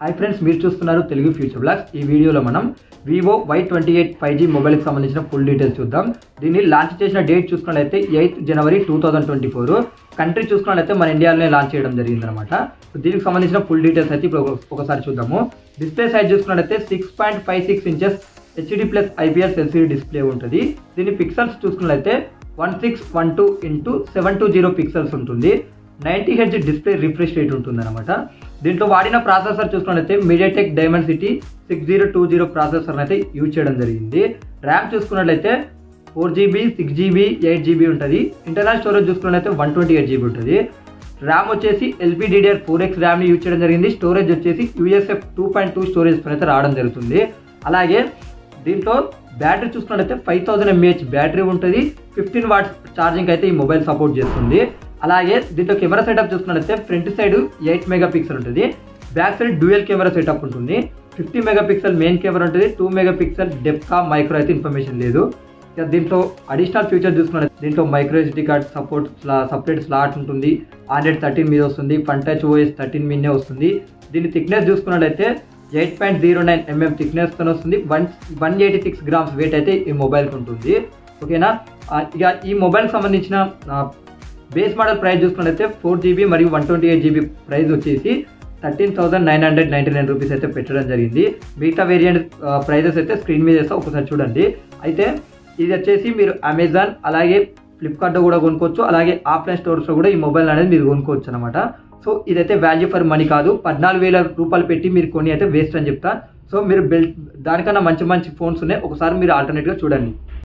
Hi friends, మీరు చూస్తున్నారు Telugu future blogs. ఈ వీడియోలో మనం వివో Y28 5G మొబైల్కి సంబంధించిన ఫుల్ డీటెయిల్స్ చూద్దాం. దీన్ని లాంచ్ చేసిన డేట్ చూసుకున్నట్లయితే 8th January 2024. కంట్రీ చూసుకున్నట్లయితే మన ఇండియాలోనే లాంచ్ చేయడం జరిగిందనమాట. దీనికి సంబంధించిన ఫుల్ డీటెయిల్స్ అయితే ఇప్పుడు ఒకసారి చూద్దాము. డిస్ప్లే సైజ్ చూసుకున్నట్లయితే 6.56 inches HD+ IPS LCD display ఉంటుంది. దీని పిక్సెల్స్ చూసుకున్నట్లయితే 1612 × 720 పిక్సెల్స్ ఉంటుంది. 90 Hz డిస్ప్లే రిఫ్రెష్ రేట్ ఉంటుంది అనమాట. దీంట్లో వాడిన ప్రాసెసర్ చూసుకున్నట్లయితే MediaTek Dimensity 6020 ప్రాసెసర్ అయితే యూజ్ చేయడం జరిగింది. ర్యామ్ చూసుకున్నట్లయితే 4GB 6GB 8GB ఉంటుంది. ఇంటర్నల్ స్టోరేజ్ చూసుకున్నట్లయితే 128GB ఉంటుంది. ర్యామ్ వచ్చేసి LPDDR4X ర్యామ్ని యూజ్ చేయడం జరిగింది. స్టోరేజ్ వచ్చేసి USF 2.2 స్టోరేజ్ అయితే రావడం జరుగుతుంది. అలాగే దీంట్లో బ్యాటరీ చూసుకున్నట్లయితే 5000 mAh బ్యాటరీ ఉంటుంది. 15 watts ఛార్జింగ్ అయితే ఈ మొబైల్ సపోర్ట్ చేస్తుంది. అలాగే దీంట్లో కెమెరా సెటప్ చూసుకున్నట్లయితే ఫ్రంట్ సైడ్ 8 MP ఉంటుంది. Back side dual camera setup ఉంటుంది. 50 MP మెయిన్ కెమెరా ఉంటుంది. 2 MP డెప్త్ మైక్రో అయితే ఇన్ఫర్మేషన్ లేదు. దీంట్లో అడిషనల్ ఫీచర్ చూసుకున్నట్లయితే దీంట్లో micro SD card support, separate slot ఉంటుంది. Android 13 మీద వస్తుంది. Fun Touch OS 13 మీదే వస్తుంది. దీని థిక్నెస్ చూసుకున్నట్లయితే 8.09 mm థిక్నెస్ తో వస్తుంది. 186 grams వెయిట్ అయితే ఈ మొబైల్కి ఉంటుంది. ఓకేనా. ఇక ఈ మొబైల్కి సంబంధించిన బేస్ మోడల్ ప్రైస్ చూసుకున్నట్లయితే 4GB మరియు 128GB ప్రైస్ వచ్చేసి 13,999 రూపీస్ అయితే పెట్టడం జరిగింది. మిగతా వేరియంట్ ప్రైజెస్ అయితే స్క్రీన్ మీద వేస్తా, ఒకసారి చూడండి. అయితే ఇది వచ్చేసి మీరు అమెజాన్ అలాగే ఫ్లిప్కార్ట్లో కూడా కొనుక్కోవచ్చు. అలాగే ఆఫ్లైన్ స్టోర్స్లో కూడా ఈ మొబైల్ అనేది మీరు కొనుక్కోవచ్చు అనమాట. సో ఇదైతే వాల్యూ ఫర్ మనీ కాదు. 14,000 రూపాయలు పెట్టి మీరు కొని అయితే వేస్ట్ అని చెప్తా. సో మీరు దానికన్నా మంచి ఫోన్స్ ఉన్నాయి, ఒకసారి మీరు ఆల్టర్నేట్గా చూడండి.